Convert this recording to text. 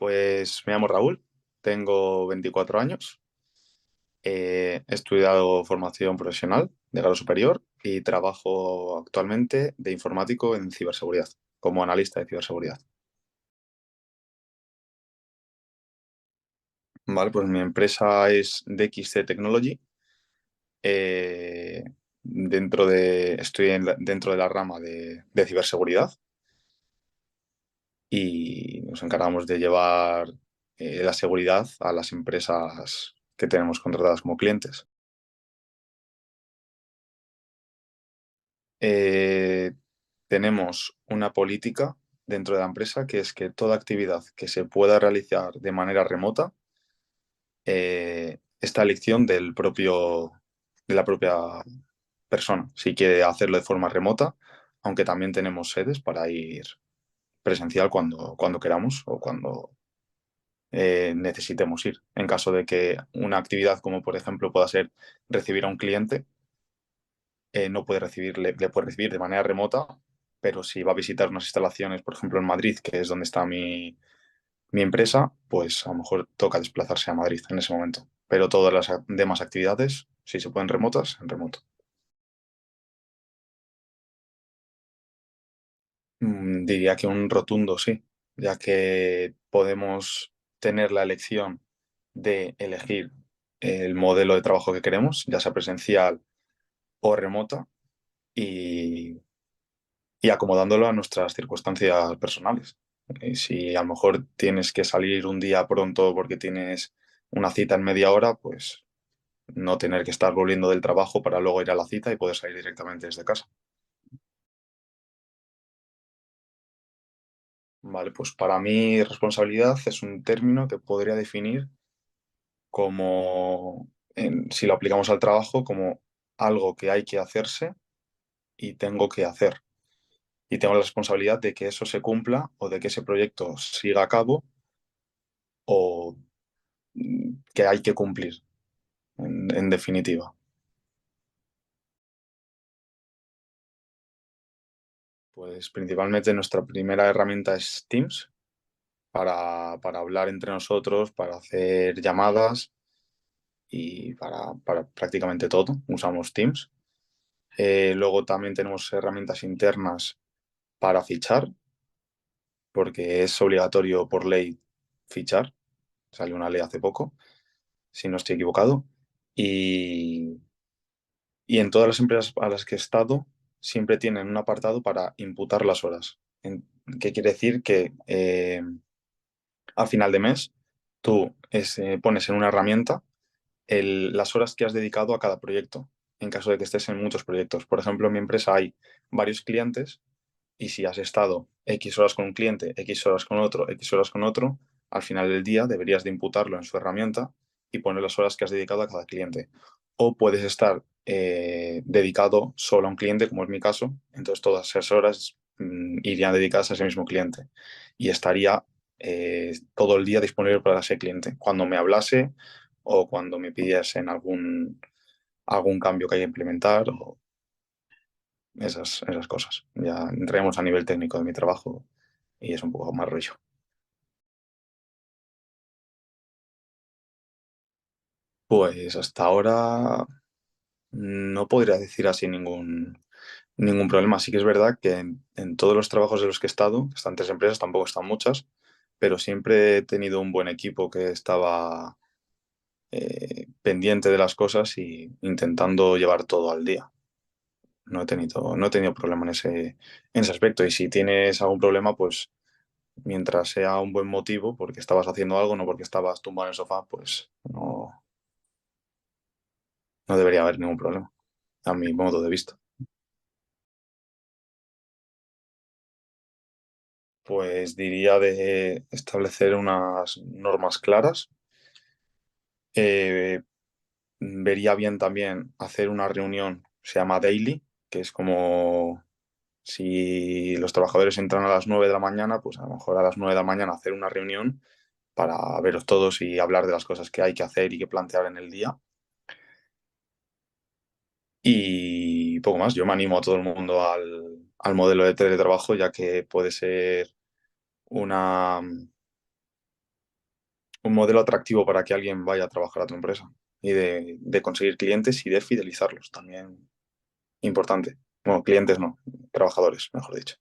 Pues me llamo Raúl, tengo 24 años, he estudiado formación profesional de grado superior y trabajo actualmente de informático en ciberseguridad, como analista de ciberseguridad. Vale, pues mi empresa es DXC Technology. eh, Estoy dentro de la rama de ciberseguridad y nos encargamos de llevar la seguridad a las empresas que tenemos contratadas como clientes. Eh, Tenemos una política dentro de la empresa que es que toda actividad que se pueda realizar de manera remota está a elección de la propia persona. Si quiere hacerlo de forma remota, aunque también tenemos sedes para ir presencial cuando queramos o cuando necesitemos ir. En caso de que una actividad como por ejemplo pueda ser recibir a un cliente, no puede le puede recibir de manera remota, pero si va a visitar unas instalaciones, por ejemplo, en Madrid, que es donde está mi empresa, pues a lo mejor toca desplazarse a Madrid en ese momento. Pero todas las demás actividades, si se pueden remotas, en remoto. Diría que un rotundo sí, ya que podemos tener la elección de elegir el modelo de trabajo que queremos, ya sea presencial o remota, y y acomodándolo a nuestras circunstancias personales. Si a lo mejor tienes que salir un día pronto porque tienes una cita en media hora, pues no tener que estar volviendo del trabajo para luego ir a la cita y poder salir directamente desde casa. Vale, pues para mí responsabilidad es un término que podría definir como, si lo aplicamos al trabajo, como algo que hay que hacerse y tengo que hacer. Y tengo la responsabilidad de que eso se cumpla o de que ese proyecto siga a cabo o que hay que cumplir, en definitiva. Pues principalmente nuestra primera herramienta es Teams para hablar entre nosotros, para hacer llamadas y para prácticamente todo. Usamos Teams. Luego también tenemos herramientas internas para fichar, porque es obligatorio por ley fichar. Salió una ley hace poco, si no estoy equivocado. Y, y en todas las empresas a las que he estado, siempre tienen un apartado para imputar las horas. ¿Qué quiere decir? Que a final de mes tú pones en una herramienta las horas que has dedicado a cada proyecto, en caso de que estés en muchos proyectos. Por ejemplo, en mi empresa hay varios clientes y si has estado X horas con un cliente, X horas con otro, X horas con otro, al final del día deberías de imputarlo en su herramienta y poner las horas que has dedicado a cada cliente. O puedes estar dedicado solo a un cliente, como es mi caso, entonces todas esas horas irían dedicadas a ese mismo cliente y estaría todo el día disponible para ese cliente. Cuando me hablase o cuando me pidiesen algún cambio que haya que implementar o esas cosas. Ya entremos a nivel técnico de mi trabajo y es un poco más rollo. Pues hasta ahora no podría decir así ningún problema. Sí que es verdad que en todos los trabajos de los que he estado, están tres empresas, tampoco están muchas, pero siempre he tenido un buen equipo que estaba pendiente de las cosas y intentando llevar todo al día. No he tenido problema en ese aspecto. Y si tienes algún problema, pues mientras sea un buen motivo, porque estabas haciendo algo, no porque estabas tumbado en el sofá, pues no debería haber ningún problema, a mi modo de vista. Pues diría de establecer unas normas claras. Eh, Vería bien también hacer una reunión, se llama daily, que es como si los trabajadores entran a las 9 de la mañana, pues a lo mejor a las 9 de la mañana hacer una reunión para veros todos y hablar de las cosas que hay que hacer y que plantear en el día. Y poco más, yo me animo a todo el mundo al modelo de teletrabajo, ya que puede ser una, un modelo atractivo para que alguien vaya a trabajar a tu empresa y de conseguir clientes y de fidelizarlos también importante. Bueno, clientes no, trabajadores, mejor dicho.